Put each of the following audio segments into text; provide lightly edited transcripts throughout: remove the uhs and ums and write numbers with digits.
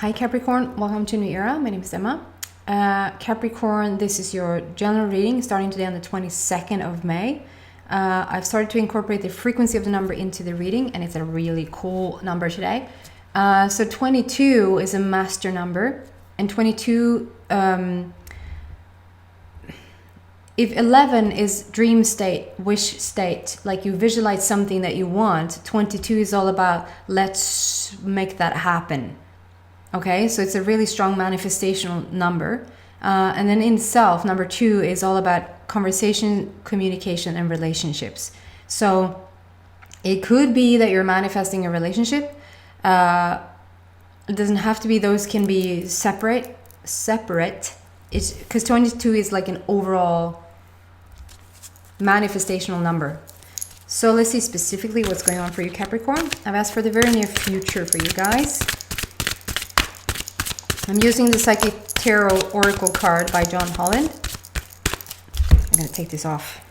Hi Capricorn, welcome to New Era. My name is Emma. Capricorn, this is your general reading starting today on the 22nd of May. I've started to incorporate the frequency of the number into the reading, and it's a really cool number today. So 22 is a master number, and 22, if 11 is dream state, wish state, like you visualize something that you want, 22 is all about let's make that happen. Okay, so it's a really strong manifestational number. And then in itself, number 2 is all about conversation, communication, and relationships. So it could be that you're manifesting a relationship. It doesn't have to be, those can be separate. It's because 22 is like an overall manifestational number. So let's see specifically what's going on for you, Capricorn. I've asked for the very near future for you guys. I'm using the Psychic Tarot Oracle card by John Holland. I'm going to take this off.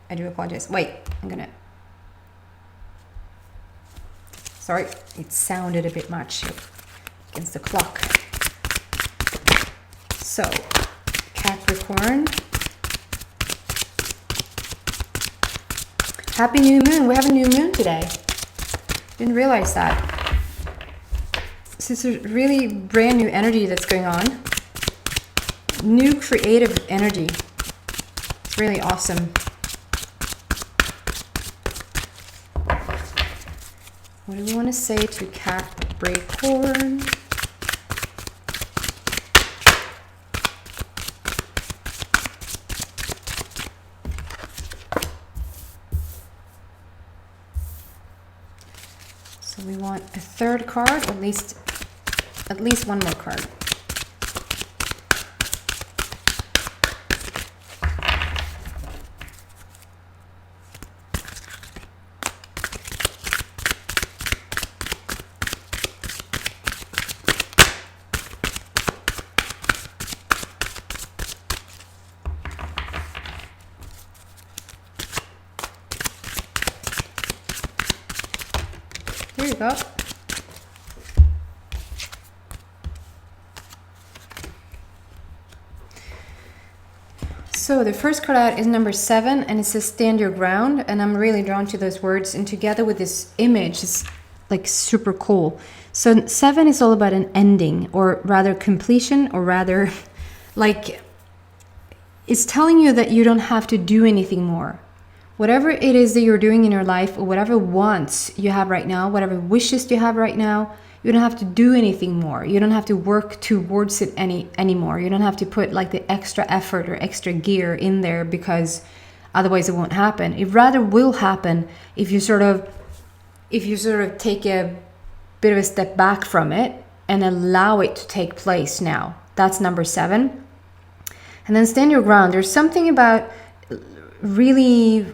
I do apologize. Wait, sorry, it sounded a bit much against the clock. So, Capricorn. Happy new moon. We have a new moon today. Didn't realize that. This is a really brand new energy that's going on. New creative energy. It's really awesome. What do we want to say to Capricorn? So we want a third card, at least one more card. There you go. So the first card out is number 7, and it says stand your ground, and I'm really drawn to those words, and together with this image it's like super cool. So 7 is all about an ending, or rather completion, or rather like it's telling you that you don't have to do anything more. Whatever it is that you're doing in your life, or whatever wants you have right now, whatever wishes you have right now, you don't have to do anything more. You don't have to work towards it anymore. You don't have to put like the extra effort or extra gear in there, because otherwise it won't happen. It rather will happen if you sort of take a bit of a step back from it and allow it to take place now. That's number 7. And then stand your ground. There's something about really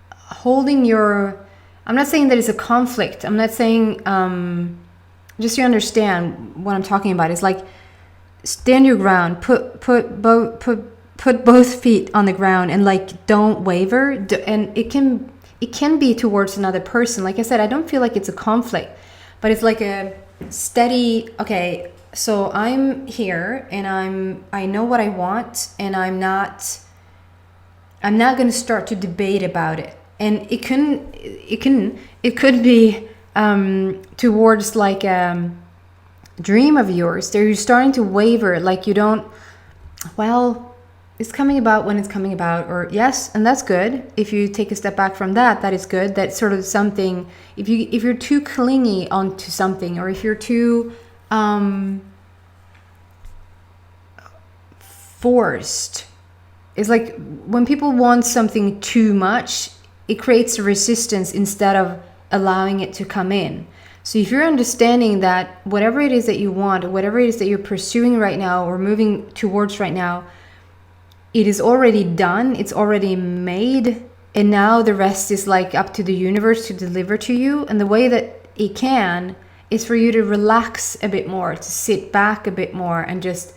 holding your... I'm not saying that it's a conflict. I'm not saying, just so you understand what I'm talking about. It's like stand your ground, put both feet on the ground, and like don't waver. And it can be towards another person. Like I said, I don't feel like it's a conflict, but it's like a steady. Okay, so I'm here, and I know what I want, and I'm not going to start to debate about it. And it could be towards like a dream of yours that you're starting to waver, like you don't, well, it's coming about when it's coming about, or yes, and that's good. If you take a step back from that, that is good. That's sort of something, if you're too clingy onto something, or if you're too forced, it's like when people want something too much, it creates a resistance instead of allowing it to come in. So if you're understanding that whatever it is that you want, or whatever it is that you're pursuing right now or moving towards right now, it is already done, it's already made, and now the rest is like up to the universe to deliver to you. And the way that it can is for you to relax a bit more, to sit back a bit more, and just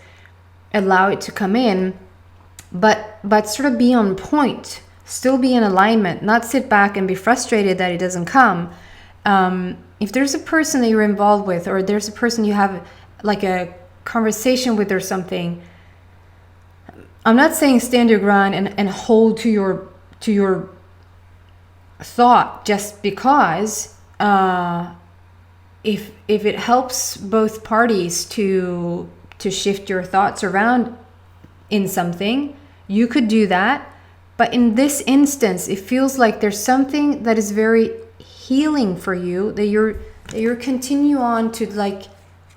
allow it to come in, but sort of be on point. Still be in alignment, not sit back and be frustrated that it doesn't come, if there's a person that you're involved with, or there's a person you have like a conversation with or something, I'm not saying stand your ground and hold to your thought just because if it helps both parties to shift your thoughts around in something, you could do that. But in this instance, it feels like there's something that is very healing for you, that you're continue on to like,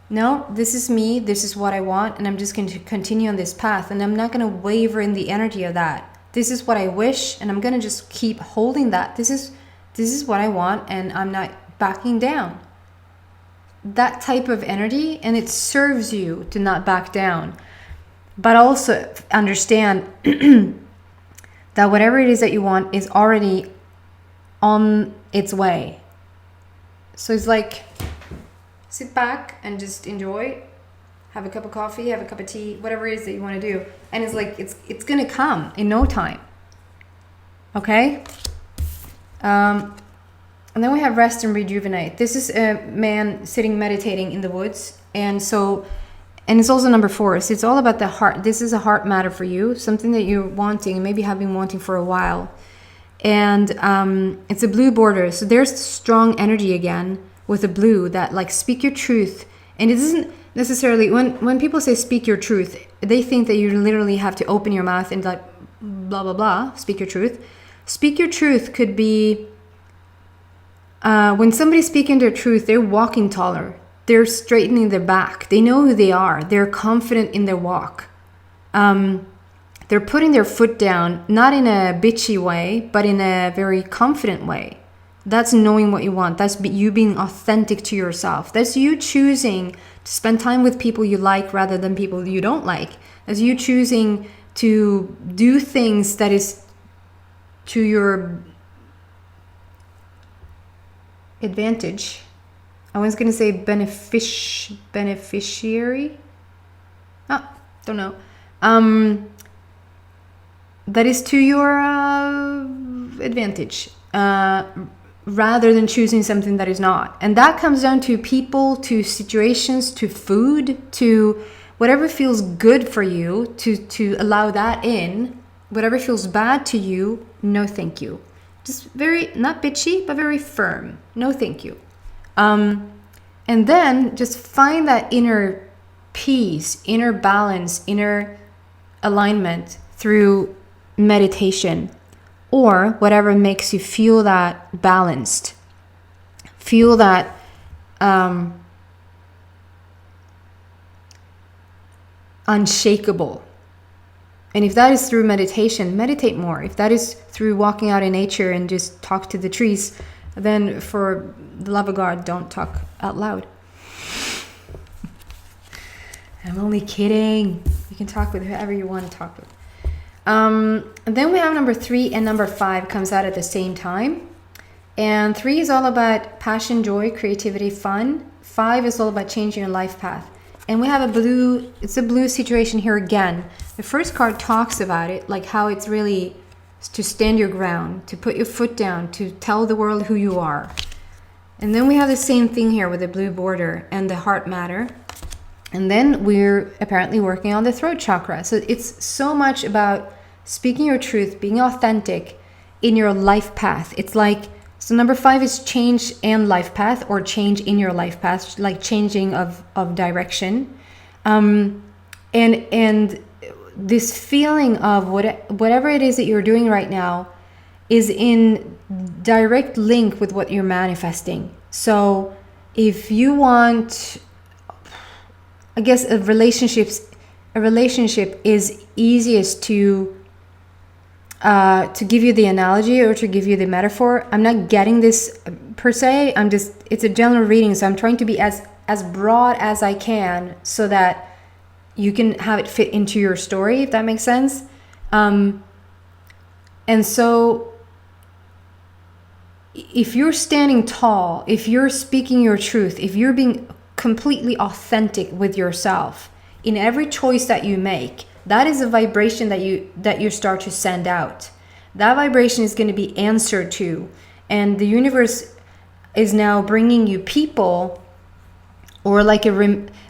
no, this is me, this is what I want, and I'm just going to continue on this path, and I'm not going to waver in the energy of that. This is what I wish, and I'm going to just keep holding that. This is what I want, and I'm not backing down. That type of energy, and it serves you to not back down. But also understand that whatever it is that you want is already on its way. So it's like, sit back and just enjoy, have a cup of coffee, have a cup of tea, whatever it is that you want to do. And it's like, it's going to come in no time. Okay? And then we have rest and rejuvenate. This is a man sitting meditating in the woods. And it's also number 4. So it's all about the heart. This is a heart matter for you, something that you're wanting and maybe have been wanting for a while. And it's a blue border. So there's strong energy again with a blue that like speak your truth. And it isn't necessarily, when people say speak your truth, they think that you literally have to open your mouth and like blah, blah, blah, speak your truth. Speak your truth could be, when somebody's speaking their truth, they're walking taller. They're straightening their back. They know who they are. They're confident in their walk. They're putting their foot down, not in a bitchy way, but in a very confident way. That's knowing what you want. That's you being authentic to yourself. That's you choosing to spend time with people you like rather than people you don't like. That's you choosing to do things that is to your advantage. I was going to say beneficiary. Don't know. That is to your advantage. Rather than choosing something that is not. And that comes down to people, to situations, to food, to whatever feels good for you, to allow that in. Whatever feels bad to you, no thank you. Just very, not bitchy, but very firm. No thank you. And then just find that inner peace, inner balance, inner alignment through meditation. Or whatever makes you feel that balanced, feel that unshakable. And if that is through meditation, meditate more. If that is through walking out in nature and just talk to the trees, then for the love of God, don't talk out loud. I'm only kidding. You can talk with whoever you want to talk with. And then we have number 3 and number 5 comes out at the same time. And 3 is all about passion, joy, creativity, fun. 5 is all about changing your life path. And we have it's a blue situation here again. The first card talks about it, like how it's really to stand your ground, to put your foot down, to tell the world who you are. And then we have the same thing here with the blue border and the heart matter. And then we're apparently working on the throat chakra. So it's so much about speaking your truth, being authentic in your life path. It's like, so number 5 is change and life path, or change in your life path, like changing of direction. And this feeling of whatever it is that you're doing right now is in direct link with what you're manifesting. So if you want, I guess a relationship is easiest to give you the analogy or to give you the metaphor. I'm not getting this per se. It's a general reading, so I'm trying to be as broad as I can so that you can have it fit into your story, if that makes sense. And so if you're standing tall, if you're speaking your truth, if you're being completely authentic with yourself in every choice that you make, that is a vibration that you start to send out. That vibration is going to be answered to, and the universe is now bringing you people, or like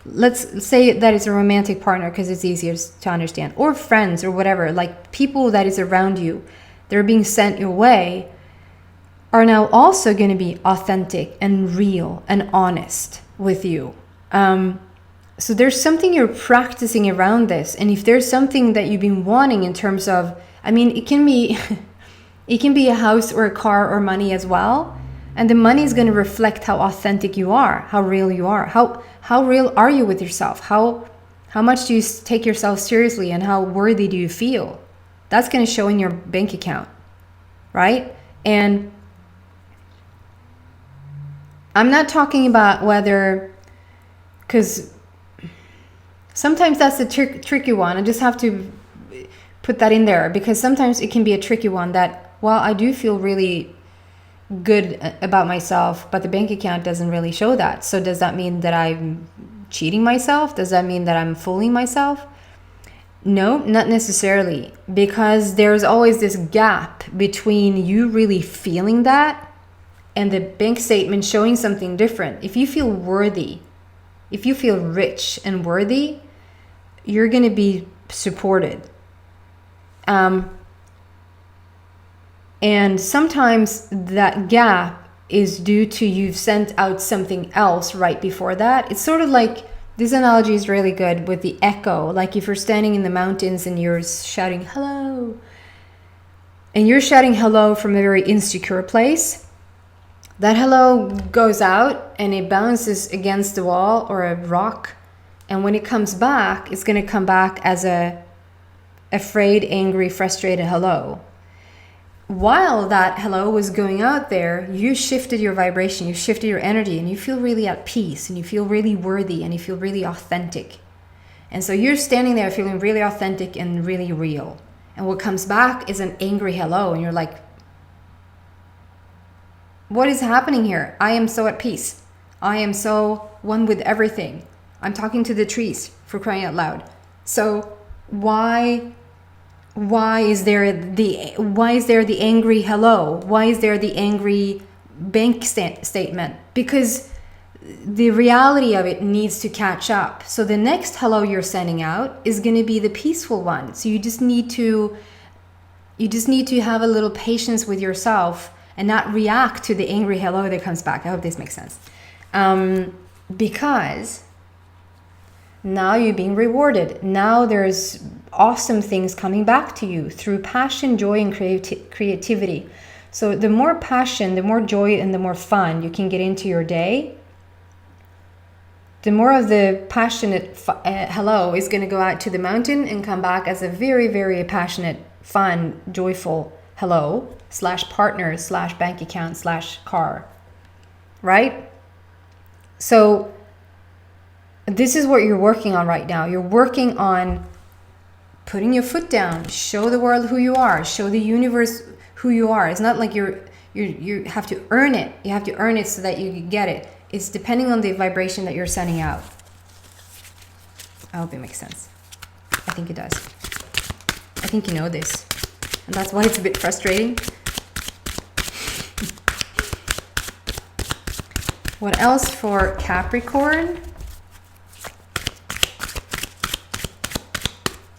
let's say that it's a romantic partner because it's easier to understand, or friends or whatever, like people that is around you, they're being sent your way, are now also going to be authentic and real and honest with you. So there's something you're practicing around this. And if there's something that you've been wanting in terms of, I mean, it can be it can be a house or a car or money as well. And the money is going to reflect how authentic you are, how real you are. How real are you with yourself? How much do you take yourself seriously, and how worthy do you feel? That's going to show in your bank account, right? And I'm not talking about whether, because sometimes that's a tricky one. I just have to put that in there, because sometimes it can be a tricky one that, well, I do feel really good about myself, but the bank account doesn't really show that. So does that mean that I'm cheating myself? Does that mean that I'm fooling myself? No, not necessarily, because there's always this gap between you really feeling that and the bank statement showing something different. If you feel worthy, if you feel rich and worthy, you're going to be supported. And sometimes that gap is due to you've sent out something else right before that. It's sort of like, this analogy is really good with the echo. Like if you're standing in the mountains and you're shouting hello, and you're shouting hello from a very insecure place, that hello goes out and it bounces against the wall or a rock. And when it comes back, it's going to come back as a afraid, angry, frustrated hello. While that hello was going out there, you shifted your vibration, you shifted your energy, and you feel really at peace, and you feel really worthy, and you feel really authentic. And so you're standing there feeling really authentic and really real. And what comes back is an angry hello, and you're like, what is happening here? I am so at peace. I am so one with everything. I'm talking to the trees, for crying out loud. So why is there the angry hello? Why is there the angry bank statement? Because the reality of it needs to catch up. So the next hello you're sending out is going to be the peaceful one. So you just need to have a little patience with yourself and not react to the angry hello that comes back. I hope this makes sense. Because now you're being rewarded. Now there's awesome things coming back to you through passion, joy, and creativity. So the more passion, the more joy, and the more fun you can get into your day, the more of the passionate hello is going to go out to the mountain and come back as a very, very passionate, fun, joyful hello / partner / bank account / car, right? So this is what you're working on right now. You're working on putting your foot down, show the world who you are, show the universe who you are. It's not like you have to earn it. You have to earn it so that you get it. It's depending on the vibration that you're sending out. I hope it makes sense. I think it does. I think you know this. And that's why it's a bit frustrating. What else for Capricorn?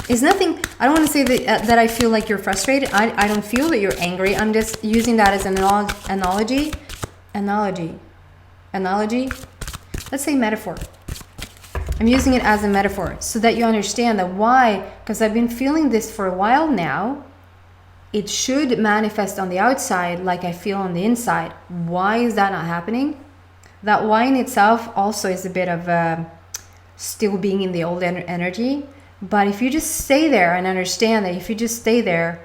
It's nothing. I don't want to say that I feel like you're frustrated. I don't feel that you're angry. I'm just using that as an analogy. Let's say metaphor. I'm using it as a metaphor so that you understand that why, because I've been feeling this for a while now. It should manifest on the outside like I feel on the inside. Why is that not happening? That why in itself also is a bit of still being in the old energy. But if you just stay there and understand that if you just stay there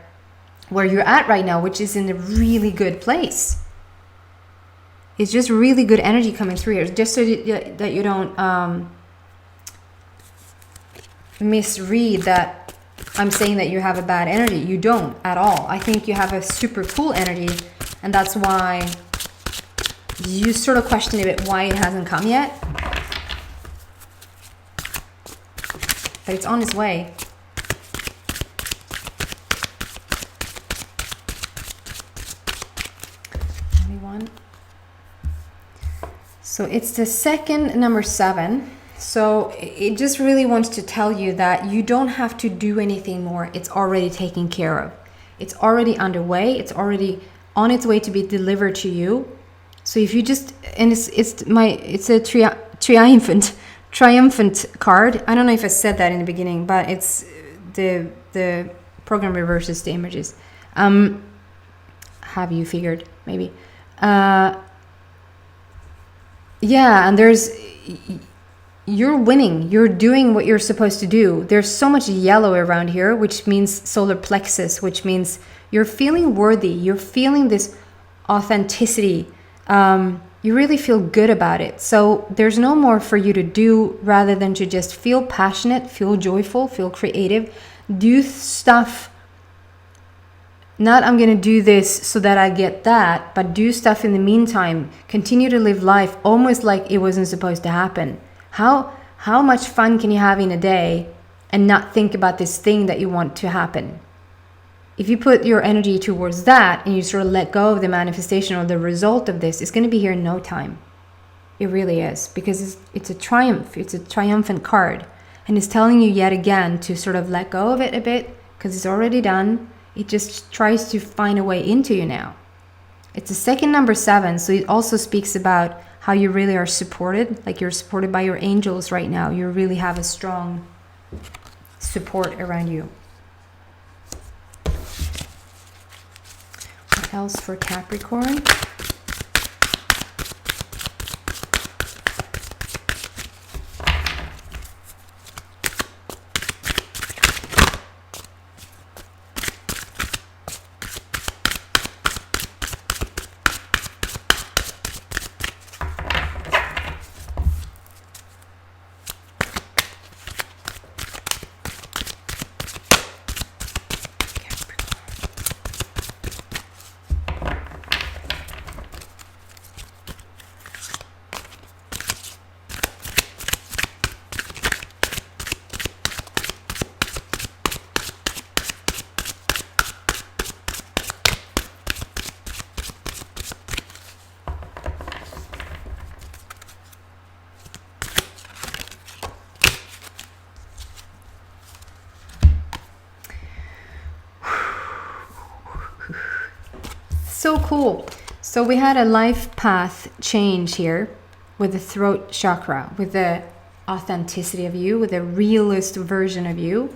where you're at right now, which is in a really good place, it's just really good energy coming through here, just so that you don't misread that I'm saying that you have a bad energy. You don't at all. I think you have a super cool energy, and that's why you sort of question a bit why it hasn't come yet. But it's on its way. Only one. So it's the second number 7. So it just really wants to tell you that you don't have to do anything more. It's already taken care of. It's already underway. It's already on its way to be delivered to you. So if you just, and it's a triumphant card. I don't know if I said that in the beginning, but it's the program reverses the images. Have you figured? Maybe. Yeah, and you're winning. You're doing what you're supposed to do. There's so much yellow around here, which means solar plexus, which means you're feeling worthy. You're feeling this authenticity. You really feel good about it. So there's no more for you to do rather than to just feel passionate, feel joyful, feel creative, do stuff. Not I'm going to do this so that I get that, but do stuff in the meantime. Continue to live life almost like it wasn't supposed to happen. How much fun can you have in a day and not think about this thing that you want to happen? If you put your energy towards that and you sort of let go of the manifestation or the result of this, it's going to be here in no time. It really is, because it's a triumph. It's a triumphant card. And it's telling you yet again to sort of let go of it a bit because it's already done. It just tries to find a way into you now. It's the second number 7, so it also speaks about how you really are supported, like you're supported by your angels right now. You really have a strong support around you. What else for Capricorn? So cool. So we had a life path change here with the throat chakra, with the authenticity of you, with the realist version of you.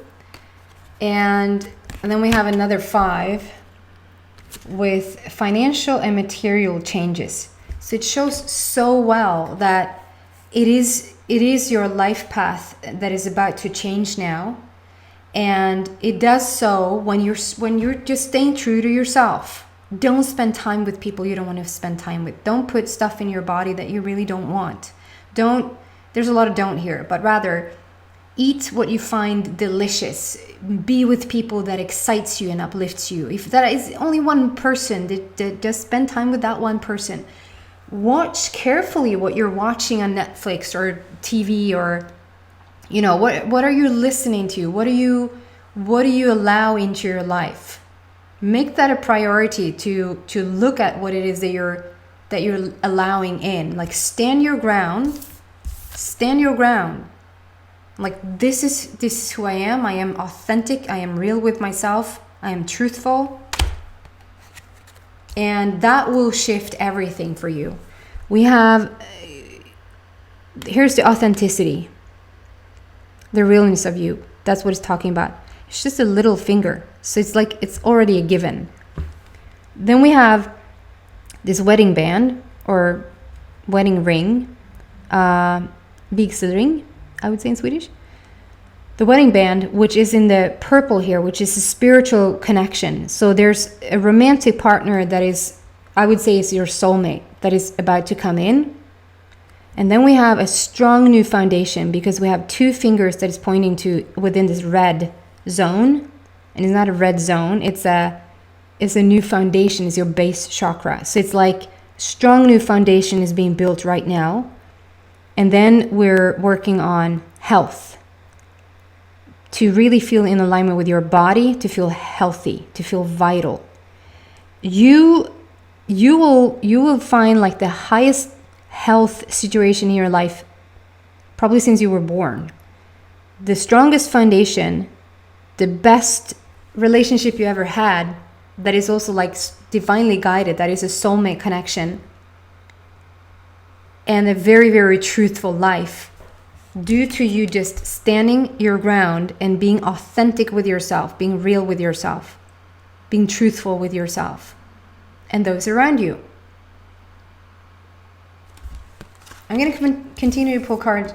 And then we have another 5 with financial and material changes. So it shows so well that it is your life path that is about to change now. And it does so when you're just staying true to yourself. Don't spend time with people you don't want to spend time with. Don't put stuff in your body that you really don't want. There's a lot of don't here, but rather eat what you find delicious. Be with people that excites you and uplifts you. If that is only one person, just spend time with that one person. Watch carefully what you're watching on Netflix or TV, or what are you listening to? What do you allow into your life? Make that a priority to look at what it is that you're allowing in. Like stand your ground. Like this is who I am. I am authentic. I am real with myself. I am truthful. And that will shift everything for you. We have, here's the authenticity, the realness of you. That's what it's talking about. It's just a little finger. So it's like it's already a given. Then we have this wedding band or wedding ring, vigselring, I would say in Swedish. The wedding band, which is in the purple here, which is a spiritual connection. So there's a romantic partner that is, I would say, is your soulmate that is about to come in. And then we have a strong new foundation because we have 2 fingers that is pointing to within this red zone. And it's not a red zone, it's a new foundation, it's your base chakra. So it's like strong new foundation is being built right now. And then we're working on health, to really feel in alignment with your body, to feel healthy, to feel vital. You will find like the highest health situation in your life probably since you were born. The strongest foundation, the best relationship you ever had, that is also like divinely guided, that is a soulmate connection, and a very, very truthful life, due to you just standing your ground and being authentic with yourself, being real with yourself, being truthful with yourself and those around you. I'm going to continue to pull cards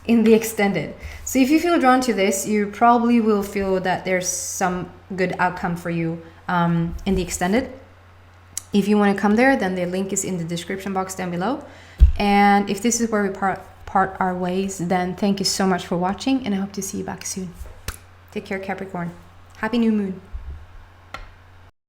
in the extended. So if you feel drawn to this, you probably will feel that there's some good outcome for you in the extended. If you want to come there, then the link is in the description box down below. And if this is where we part our ways, then thank you so much for watching, and I hope to see you back soon. Take care, Capricorn. Happy new moon.